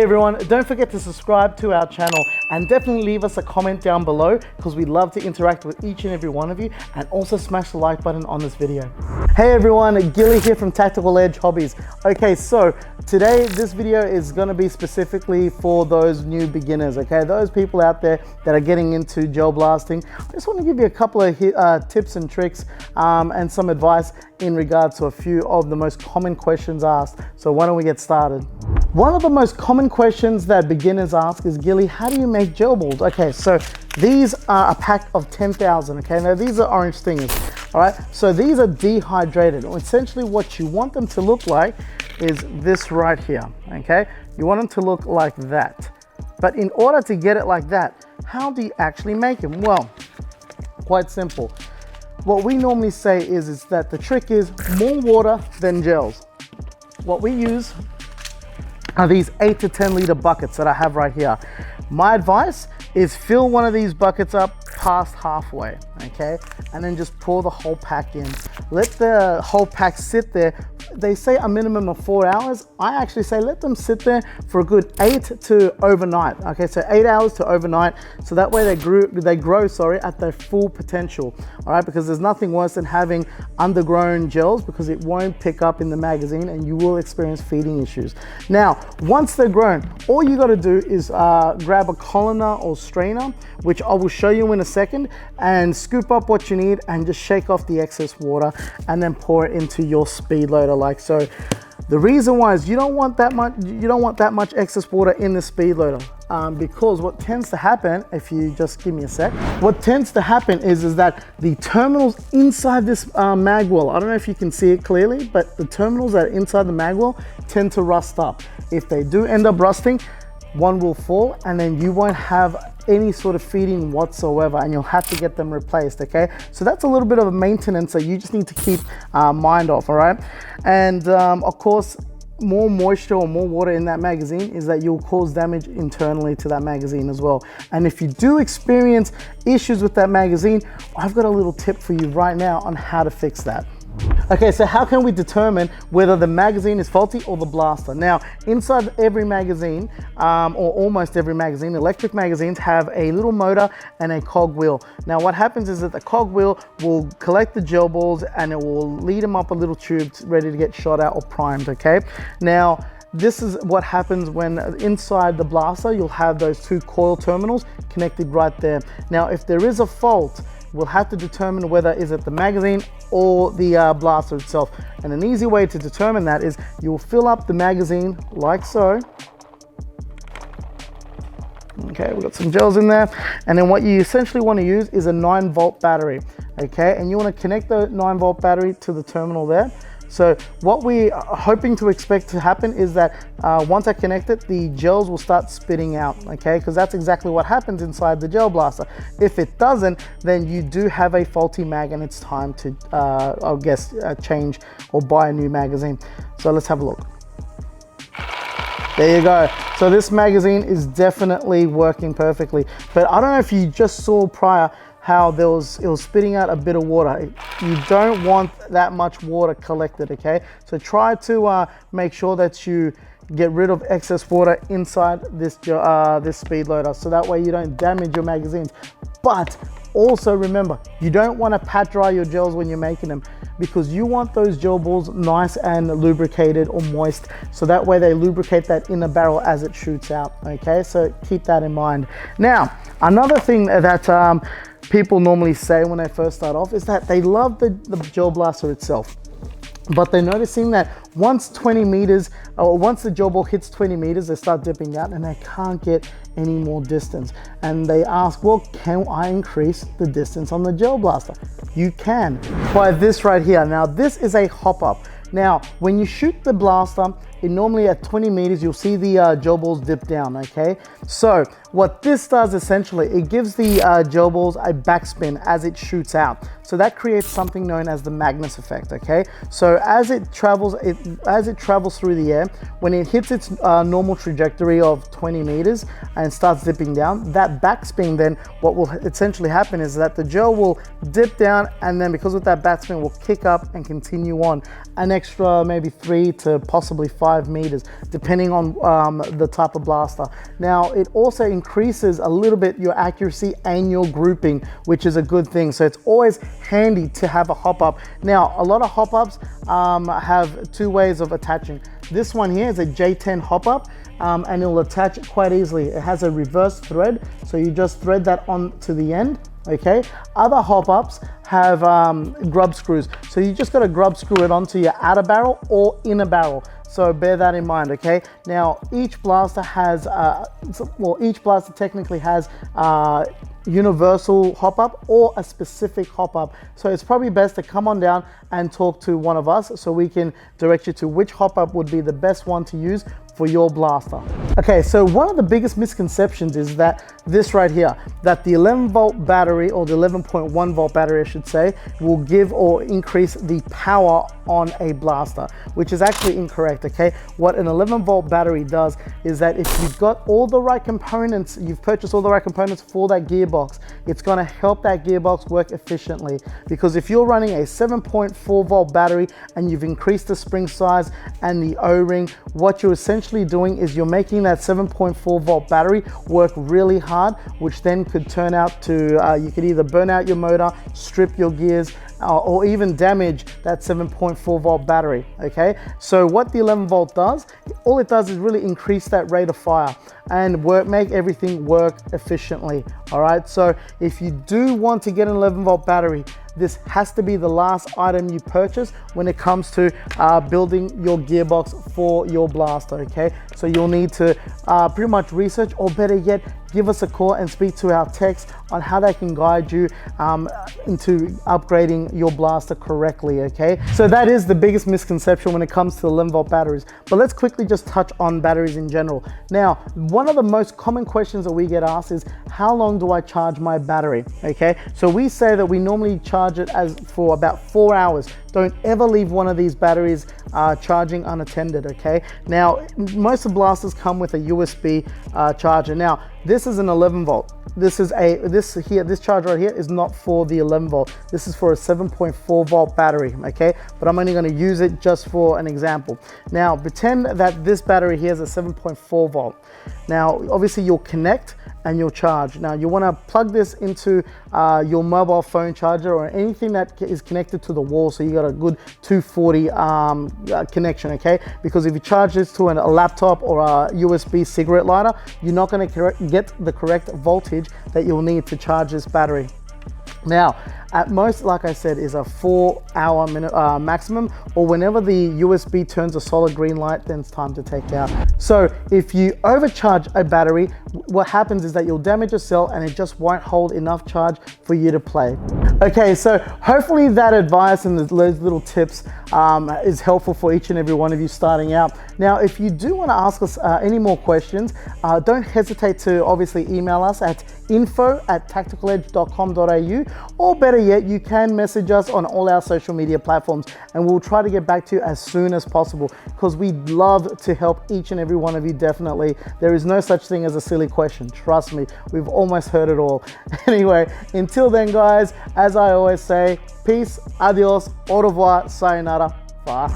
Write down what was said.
everyone, don't forget to subscribe to our channel and definitely leave us a comment down below because we'd love to interact with each and every one of you, and also smash the like button on this video. Hey everyone, Gilly here from Tactical Edge Hobbies. Okay, so today this video is going to be specifically for those new beginners, okay? Those people out there that are getting into gel blasting. I just want to give you a couple of tips and tricks and some advice in regards to a few of the most common questions asked. So why don't we get started? One of the most common questions that beginners ask is, Gilly, how do you make gel balls? Okay, so these are a pack of 10,000, okay? Now these are orange stingers, all right? So these are dehydrated. Essentially what you want them to look like is this right here, okay? You want them to look like that. But in order to get it like that, how do you actually make them? Well, quite simple. What we normally say is that the trick is more water than gels. What we use are these 8 to 10 liter buckets that I have right here. My advice is fill one of these buckets up past halfway, okay? And then just pour the whole pack in. Let the whole pack sit there. They say a minimum of 4 hours. I actually say let them sit there for a good 8 to overnight. Okay, so 8 hours to overnight. So that way they grow at their full potential. All right, because there's nothing worse than having undergrown gels, because it won't pick up in the magazine and you will experience feeding issues. Now, once they're grown, all you got to do is grab a colander or strainer, which I will show you in a second, and scoop up what you need and just shake off the excess water and then pour it into your speed loader like so. The reason why is you don't want that much excess water in the speed loader, because what tends to happen, if you just give me a sec, what tends to happen is that the terminals inside this mag well, I don't know if you can see it clearly, but the terminals that are inside the mag well tend to rust up. If they do end up rusting, one will fall and then you won't have any sort of feeding whatsoever, and you'll have to get them replaced, okay? So that's a little bit of a maintenance that you just need to keep mind of, all right? And of course, more moisture or more water in that magazine is that you'll cause damage internally to that magazine as well. And if you do experience issues with that magazine, I've got a little tip for you right now on how to fix that. Okay, so how can we determine whether the magazine is faulty or the blaster? Now, inside every magazine, or almost every magazine, electric magazines have a little motor and a cog wheel. Now, what happens is that the cog wheel will collect the gel balls and it will lead them up a little tube ready to get shot out or primed, okay? Now, this is what happens when inside the blaster, you'll have those two coil terminals connected right there. Now, if there is a fault, we'll have to determine whether is it the magazine or the blaster itself. And an easy way to determine that is you'll fill up the magazine like so. Okay, we've got some gels in there. And then what you essentially want to use is a 9-volt battery, okay? And you want to connect the 9-volt battery to the terminal there. So what we are hoping to expect to happen is that once I connect it, the gels will start spitting out, okay? Because that's exactly what happens inside the gel blaster. If it doesn't, then you do have a faulty mag and it's time to, I guess, change or buy a new magazine. So let's have a look. There you go. So this magazine is definitely working perfectly. But I don't know if you just saw prior how it was spitting out a bit of water. You don't want that much water collected, okay? So try to make sure that you get rid of excess water inside this speed loader, so that way you don't damage your magazines. But also remember, you don't want to pat dry your gels when you're making them, because you want those gel balls nice and lubricated or moist, so that way they lubricate that inner barrel as it shoots out, okay? So keep that in mind. Now, another thing that people normally say when they first start off is that they love the gel blaster itself, but they're noticing that once 20 meters, or once the gel ball hits 20 meters, they start dipping out and they can't get any more distance. And they ask, well, can I increase the distance on the gel blaster? You can by this right here. Now, this is a hop up. Now, when you shoot the blaster, normally at 20 meters, you'll see the gel balls dip down, okay? So what this does essentially, it gives the gel balls a backspin as it shoots out. So that creates something known as the Magnus effect, okay? So as it travels through the air, when it hits its normal trajectory of 20 meters and starts dipping down, that backspin, then what will essentially happen is that the gel will dip down, and then because of that backspin will kick up and continue on an extra maybe 3 to possibly 5 meters, depending on the type of blaster. Now, it also increases a little bit your accuracy and your grouping, which is a good thing. So it's always handy to have a hop up. Now, a lot of hop ups have 2 ways of attaching. This one here is a J10 hop up, and it will attach quite easily. It has a reverse thread, so you just thread that on to the end. Okay, other hop ups have grub screws, so you just got to grub screw it onto your outer barrel or inner barrel. So bear that in mind, okay? Now, each blaster has, each blaster technically has universal hop up or a specific hop up. So it's probably best to come on down and talk to one of us so we can direct you to which hop up would be the best one to use for your blaster. Okay, so one of the biggest misconceptions is that this right here, that the 11 volt battery, or the 11.1 volt battery I should say, will give or increase the power on a blaster, which is actually incorrect, okay? What an 11 volt battery does is that if you've got all the right components, you've purchased all the right components for that gearbox, it's gonna help that gearbox work efficiently. Because if you're running a 7.4 volt battery and you've increased the spring size and the O-ring, what you're essentially doing is you're making that 7.4 volt battery work really hard, which then could turn out to, you could either burn out your motor, strip your gears, or even damage that 7.4 volt battery, okay? So what the 11 volt does, all it does is really increase that rate of fire and make everything work efficiently, all right? So if you do want to get an 11 volt battery, this has to be the last item you purchase when it comes to building your gearbox for your blaster, okay? So you'll need to pretty much research, or better yet, give us a call and speak to our techs on how they can guide you into upgrading your blaster correctly, okay? So that is the biggest misconception when it comes to the 11 volt batteries. But let's quickly just touch on batteries in general. Now, one of the most common questions that we get asked is, how long do I charge my battery, okay? So we say that we normally charge it for about 4 hours. Don't ever leave one of these batteries charging unattended, okay? Now, most of the blasters come with a USB charger. Now, this is an 11 volt. This charger right here is not for the 11 volt. This is for a 7.4 volt battery, okay? But I'm only gonna use it just for an example. Now, pretend that this battery here is a 7.4 volt. Now, obviously you'll connect and you'll charge. Now, you wanna plug this into your mobile phone charger or anything that is connected to the wall, so you got a good 240 connection, okay? Because if you charge this to a laptop or a USB cigarette lighter, you're not gonna get the correct voltage that you'll need to charge this battery. Now, at most, like I said, is a 4 hour maximum, or whenever the USB turns a solid green light, then it's time to take out. So if you overcharge a battery, what happens is that you'll damage your cell and it just won't hold enough charge for you to play. Okay, so hopefully that advice and those little tips is helpful for each and every one of you starting out. Now, if you do want to ask us any more questions, don't hesitate to obviously email us at info@tacticaledge.com.au, or better yet, you can message us on all our social media platforms and we'll try to get back to you as soon as possible, because we'd love to help each and every one of you, definitely. There is no such thing as a silly question, trust me, we've almost heard it all. Anyway, until then guys, as I always say, peace, adios, au revoir, sayonara, bye.